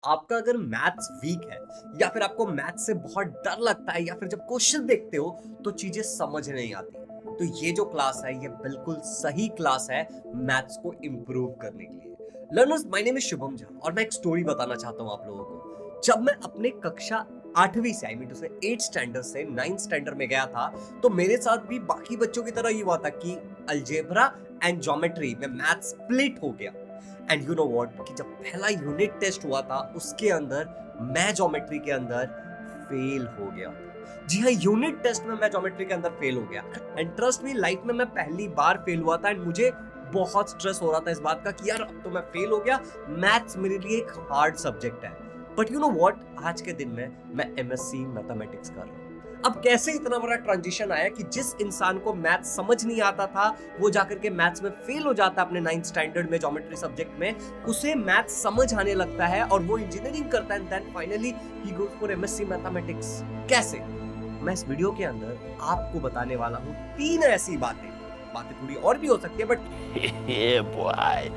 आपका अगर maths weak है या फिर आपको मैथ्स से बहुत डर लगता है या फिर जब क्वेश्चन देखते हो तो चीजें समझ नहीं आती, तो ये जो क्लास है ये बिल्कुल सही क्लास है मैथ्स को इम्प्रूव करने के लिए। Learners, my name is Shubham Jha और मैं एक स्टोरी बताना चाहता हूँ आप लोगों को। जब मैं अपने कक्षा 8वीं से, आई मीन टू से 8 स्टैंडर्ड से 9 स्टैंडर्ड में गया था, तो मेरे साथ भी बाकी बच्चों की तरह ही हुआ था कि अलजेब्रा एंड ज्योमेट्री में मैथ्स स्प्लिट हो गया। एंड यू नो व्हाट, कि जब पहला यूनिट टेस्ट हुआ था उसके अंदर मैं ज्योमेट्री के अंदर फेल हो गया। जी हाँ, यूनिट टेस्ट में मैं ज्योमेट्री के अंदर फेल हो गया। एंड ट्रस्ट मी, लाइफ में मैं पहली बार फेल हुआ था एंड मुझे बहुत स्ट्रेस हो रहा था इस बात का कि यार अब तो मैं फेल हो गया, मैथ्स मेरे लिए एक हार्ड सब्जेक्ट है। बट यू नो व्हाट, आज के दिन में मैं एमएससी मैथमेटिक्स कर रहा हूँ। अब कैसे इतना बड़ा ट्रांजिशन आया कि जिस इंसान को मैथ्स समझ नहीं आता था वो जाकर के मैथ्स में फेल हो जाता अपने 9th स्टैंडर्ड में ज्योमेट्री सब्जेक्ट में, उसे मैथ्स समझ आने लगता है और वो इंजीनियरिंग करता है and then finally he goes for MSc mathematics. कैसे? मैं इस वीडियो के अंदर आपको बताने वाला हूँ 3 ऐसी बातें थोड़ी और भी हो सकती है बट बॉय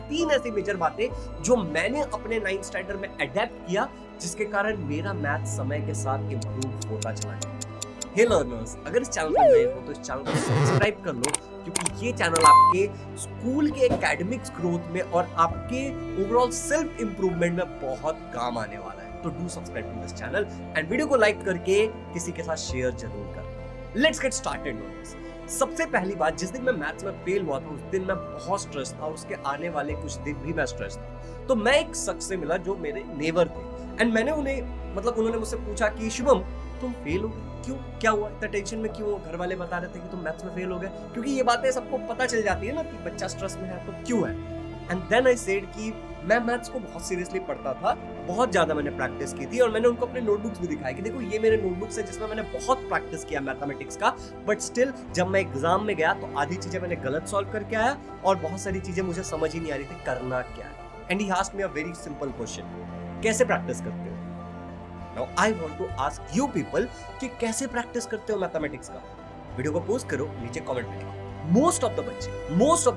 3 ऐसी मेजर बातें जो मैंने अपने 9th स्टैंडर्ड में अडेप्ट किया, जिसके कारण मेरा मैथ समय के साथ इम्प्रूव होता चला गया। हे लर्नर्स, अगर इस चैनल पर नए हो तो इस चैनल को सब्सक्राइब कर लो, क्योंकि ये चैनल आपके स्कूल के एकेडमिक्स ग्रोथ में और आपके ओवरऑल सेल्फ इंप्रूवमेंट में बहुत काम आने वाला है। तो do subscribe to this channel and video को लाइक करके किसी के साथ शेयर जरूर करना। Let's get started learners. सबसे पहली बात, जिस दिन मैं मैथ्स में फेल हुआ था उस दिन मैं बहुत स्ट्रेस था और उसके आने वाले कुछ दिन भी मैं स्ट्रेस था। तो मैं एक शख्स से मिला जो मेरे नेबर थे एंड मैंने उन्होंने मुझसे पूछा कि शुभम, तुम फेल हो गए क्यों, क्या हुआ, इतना टेंशन में क्यों हो? घर वाले बता रहे थे कि तुम मैथ्स में फेल हो गए, क्योंकि ये बातें सबको पता चल जाती है ना कि बच्चा स्ट्रेस में है तो क्यों है। एंड देन आई सेड कि मैं मैथ्स को बहुत सीरियसली पढ़ता था, बहुत ज्यादा मैंने प्रैक्टिस की थी और मैंने उनको अपने नोटबुक्स भी दिखाए कि देखो ये मेरे नोटबुक्स है जिसमें मैंने बहुत प्रैक्टिस किया मैथमेटिक्स का। बट स्टिल जब मैं एग्जाम में गया तो आधी चीजें मैंने गलत सॉल्व करके आया और बहुत सारी चीजें मुझे समझ ही नहीं आ रही थी करना क्या है। And he asked me a very simple question, कैसे प्रैक्टिस करते हो? Now I want to ask you people कि कैसे प्रैक्टिस करते हो मैथमेटिक्स का? वीडियो को पोस्ट करो, नीचे कमेंट में लिखो। मोस्ट ऑफ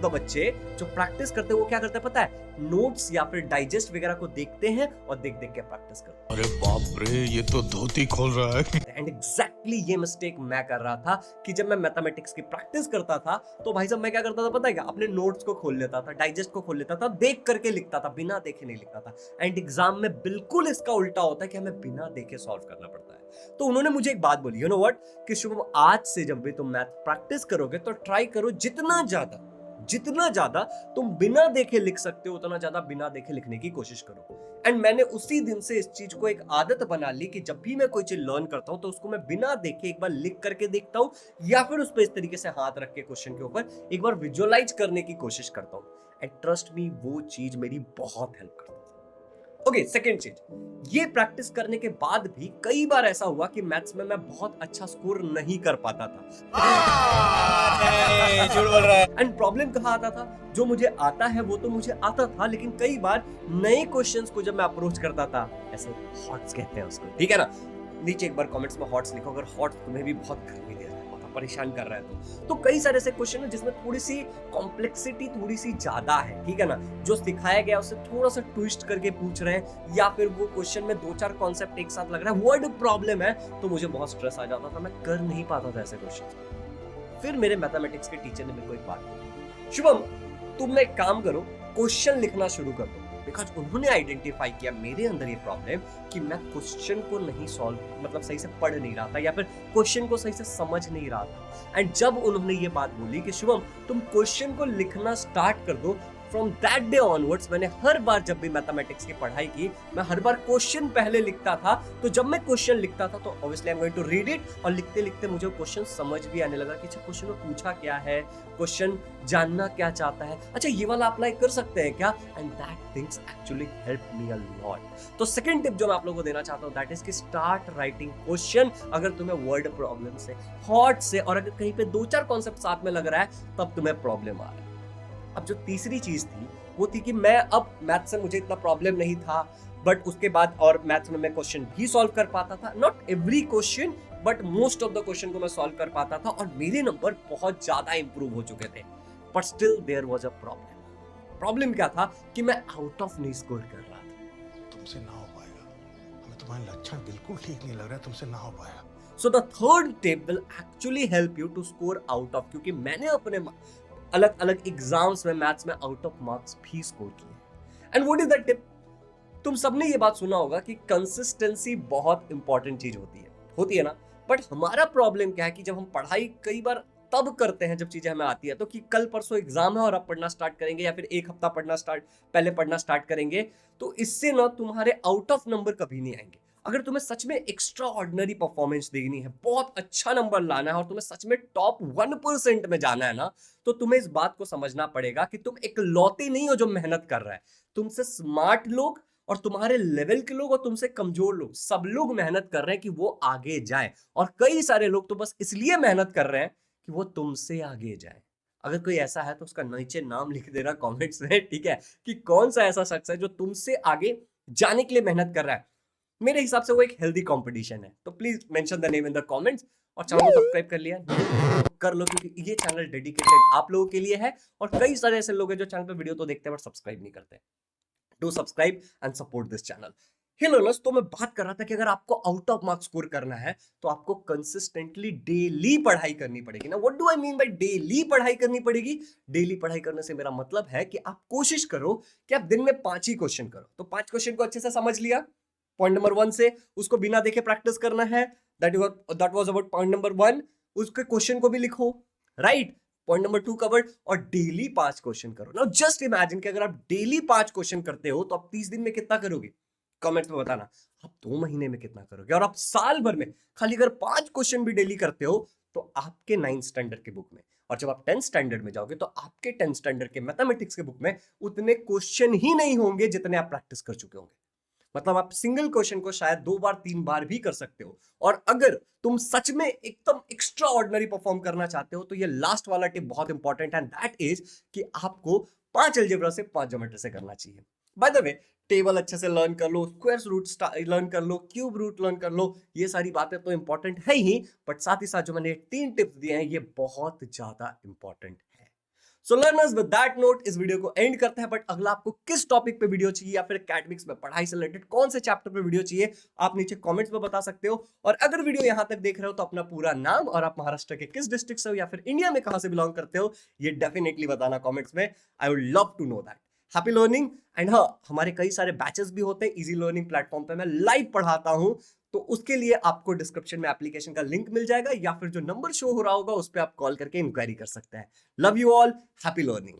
द बच्चे जो प्रैक्टिस करते हैं वो क्या करते हैं पता है? नोट्स या फिर डाइजेस्ट वगैरह को देखते हैं और देख देख के प्रैक्टिस करते हैं। अरे बाप रे, ये तो धोती खोल रहा है। एंड एग्जैक्टली ये मिस्टेक मैं कर रहा था कि जब मैं मैथमेटिक्स की प्रैक्टिस करता था तो भाई साहब मैं क्या करता था पता है क्या? अपने नोट्स को खोल लेता था, डाइजेस्ट को खोल लेता था, देख करके लिखता था, बिना देखे नहीं लिखता था। एंड एग्जाम में बिल्कुल इसका उल्टा होता है कि हमें बिना देखे सॉल्व करना पड़ता है। तो उन्होंने मुझे एक बात बोली, यू नो व्हाट, कि शुभम आज से जब भी तुम मैथ प्रैक्टिस करोगे तो ट्राई करो जितना ज्यादा तुम बिना देखे लिख सकते हो उतना ज्यादा बिना देखे लिखने की कोशिश करो। एंड मैंने उसी दिन से इस चीज को एक आदत बना ली कि जब भी मैं कोई चीज लर्न करता हूं तो उसको मैं बिना देखे एक बार लिख करके देखता हूं या फिर उस पर इस तरीके से हाथ रख के क्वेश्चन के ऊपर एक बार विजुअलाइज करने की कोशिश करता हूं। एंड ट्रस्ट मी, वो चीज मेरी बहुत हेल्प करती है। ओके, सेकंड चीज, ये प्रैक्टिस करने के बाद भी कई बार ऐसा हुआ कि मैथ्स में मैं बहुत अच्छा स्कोर नहीं कर पाता था। झूठ बोल रहा है। एंड प्रॉब्लम कहाँ आता था? जो मुझे आता है वो तो मुझे आता था, लेकिन कई बार नए क्वेश्चंस को जब मैं अप्रोच करता था, ऐसे हॉट्स कहते हैं उसको, ठीक है ना? नीचे एक बार कमेंट्स में हॉट्स लिखो अगर हॉट्स तुम्हें भी बहुत गर्मी दे रहा है, बहुत परेशान कर रहा है तो कई सारे ऐसे क्वेश्चन है जिसमें थोड़ी सी कॉम्प्लेक्सिटी थोड़ी सी ज्यादा है, ठीक है ना? जो सिखाया गया उससे थोड़ा सा ट्विस्ट करके पूछ रहे हैं या फिर वो क्वेश्चन में 2-4 कॉन्सेप्ट एक साथ लग रहा है, वर्ड प्रॉब्लम है, तो मुझे बहुत स्ट्रेस आ जाता था, मैं कर नहीं पाता था ऐसे क्वेश्चन। फिर मेरे मैथमेटिक्स के टीचर ने मेरे को एक बात बोली, शुभम तुम एक काम करो, क्वेश्चन लिखना शुरू कर दो। बिकॉज उन्होंने आइडेंटिफाई किया मेरे अंदर ये प्रॉब्लम कि मैं क्वेश्चन को नहीं सॉल्व सही से पढ़ नहीं रहा था या फिर क्वेश्चन को सही से समझ नहीं रहा था। एंड जब उन्होंने ये बात बोली कि शुभम तुम क्वेश्चन को लिखना स्टार्ट कर दो, फ्रॉम दैट डे ऑनवर्ड्स मैंने हर बार जब भी मैथमेटिक्स की पढ़ाई की, मैं हर बार क्वेश्चन पहले लिखता था। तो जब मैं क्वेश्चन लिखता था तो obviously I am going to read it, और लिखते लिखते मुझे क्वेश्चन समझ भी आने लगा कि अच्छा क्वेश्चन में पूछा क्या है, क्वेश्चन जानना क्या चाहता है, अच्छा ये वाला अप्लाई कर सकते हैं क्या? And that things actually help me a lot. तो सेकंड टिप जो मैं आप लोगों को देना चाहता हूं दैट इज कि स्टार्ट राइटिंग क्वेश्चन। अगर तुम्हें वर्ड प्रॉब्लम से, हॉट से, और अगर कहीं पे 2-4 कॉन्सेप्ट साथ में लग रहा है तब तुम्हें प्रॉब्लम आ रहा है। अब जो तीसरी चीज थी वो थी कि मैं अब मैथ से मुझे इतना प्रॉब्लम नहीं था, बट उसके बाद और मैथ्स में मैं क्वेश्चन भी सॉल्व कर पाता था, not every question but most of the question को मैं सॉल्व कर पाता था और मेरे नंबर बहुत ज्यादा इंप्रूव हो चुके थे। But still there was a problem. Problem क्या था कि मैं आउट ऑफ नहीं स्कोर कर रहा था। तुमसे ना हो पाएगा। हमें तुम्हारे लक्षण बिल्कुल ठीक नहीं लग रहा है, तुमसे ना हो पाएगा। So the third tip will actually help you to score out of, क्योंकि मैंने अपने अलग अलग एग्जाम्स में मैथ्स में आउट ऑफ मार्क्स भी स्कोर किए। And what is that tip? तुम सबने ये बात सुना होगा कि कंसिस्टेंसी बहुत इंपॉर्टेंट चीज होती है ना। बट हमारा प्रॉब्लम क्या है कि जब हम पढ़ाई कई बार तब करते हैं जब चीजें हमें आती है, तो कि कल परसों एग्जाम है और अब पढ़ना स्टार्ट करेंगे, या फिर एक हफ्ता पहले पढ़ना स्टार्ट करेंगे, तो इससे ना तुम्हारे आउट ऑफ नंबर कभी नहीं आएंगे। अगर तुम्हें सच में एक्स्ट्रा ऑर्डिनरी परफॉर्मेंस देनी है, बहुत अच्छा नंबर लाना है और तुम्हें सच में टॉप 1% में जाना है ना, तो तुम्हें इस बात को समझना पड़ेगा कि तुम एक लौते नहीं हो जो मेहनत कर रहा है। तुमसे स्मार्ट लोग और तुम्हारे लेवल के लोग और तुमसे कमजोर लोग, सब लोग मेहनत कर रहे हैं कि वो आगे जाए, और कई सारे लोग तो बस इसलिए मेहनत कर रहे हैं कि वो तुमसे आगे जाए। अगर कोई ऐसा है तो उसका नीचे नाम लिख देना कमेंट्स में, ठीक है, कि कौन सा ऐसा शख्स है जो तुमसे आगे जाने के लिए मेहनत कर रहा है। मेरे हिसाब से वो एक हेल्दी कंपटीशन है। तो please mention the name in the comments, और चैनल को सब्सक्राइब कर लिया कर लो, क्योंकि ये चैनल डेडिकेटेड आप लोगों के लिए है, और कई सारे ऐसे लोग हैं जो चैनल पे वीडियो तो देखते हैं बट सब्सक्राइब नहीं करते। Do subscribe and support this channel. Hey learners, तो मैं बात कर रहा था कि अगर आपको आउट ऑफ मार्क्स स्कोर करना है तो आपको कंसिस्टेंटली डेली पढ़ाई करनी पड़ेगी ना। What do I mean by daily पढ़ाई करनी पड़ेगी? डेली पढ़ाई करने से मेरा मतलब है कि आप कोशिश करो कि आप दिन में 5 ही क्वेश्चन करो। तो 5 क्वेश्चन को अच्छे से समझ लिया, पॉइंट नंबर 1 से उसको बिना देखे प्रैक्टिस करना है। That was about point number 1। उसके क्वेश्चन को भी लिखो, राइट? पॉइंट नंबर 2 कवर्ड, और डेली 5 क्वेश्चन करो। नाउ जस्ट इमेजिन कि अगर आप डेली 5 क्वेश्चन करते हो तो आप 30 दिन में कितना करोगे? कमेंट्स में बताना। आप 2 महीने में कितना करोगे? और आप साल भर में खाली अगर 5 क्वेश्चन भी डेली करते हो तो आपके 9th स्टैंडर्ड के बुक में, और जब आप 10th स्टैंडर्ड में जाओगे तो आपके 10th स्टैंडर्ड के मैथमेटिक्स के बुक में उतने क्वेश्चन ही नहीं होंगे जितने आप प्रैक्टिस कर चुके होंगे। मतलब आप सिंगल क्वेश्चन को शायद 2 बार 3 बार भी कर सकते हो। और अगर तुम सच में एकदम एक्स्ट्रा ऑर्डिनरी परफॉर्म करना चाहते हो तो ये लास्ट वाला टिप बहुत इंपॉर्टेंट है, दैट इज कि आपको 5 अलजेब्रा से 5 ज्योमेट्री से करना चाहिए। बाय द वे, टेबल अच्छे से लर्न कर लो, स्क्वायर रूट लर्न कर लो, क्यूब रूट लर्न कर लो, ये सारी बातें तो इंपॉर्टेंट है ही, बट साथ ही साथ जो मैंने 3 टिप्स दिए हैं ये बहुत ज्यादा इंपॉर्टेंट है। सो लर्नर्स, विद दैट नोट इस वीडियो को एंड करते हैं। बट अगला आपको किस टॉपिक पे वीडियो चाहिए, या फिर एकेडमिक्स में पढ़ाई से रिलेटेड कौन से चैप्टर पे वीडियो चाहिए, आप नीचे कमेंट्स में बता सकते हो। और अगर वीडियो यहां तक देख रहे हो तो अपना पूरा नाम और आप महाराष्ट्र के किस डिस्ट्रिक्ट से हो या फिर इंडिया में कहां से बिलोंग करते हो ये डेफिनेटली बताना कमेंट्स में। I would love to know that. Happy learning. And हाँ, हमारे कई सारे बैचेस भी होते हैं इजी लर्निंग प्लेटफॉर्म पे, मैं लाइव पढ़ाता हूं, तो उसके लिए आपको डिस्क्रिप्शन में एप्लीकेशन का लिंक मिल जाएगा, या फिर जो नंबर शो हो रहा होगा उस पर आप कॉल करके इंक्वायरी कर सकते हैं। Love you all, happy learning.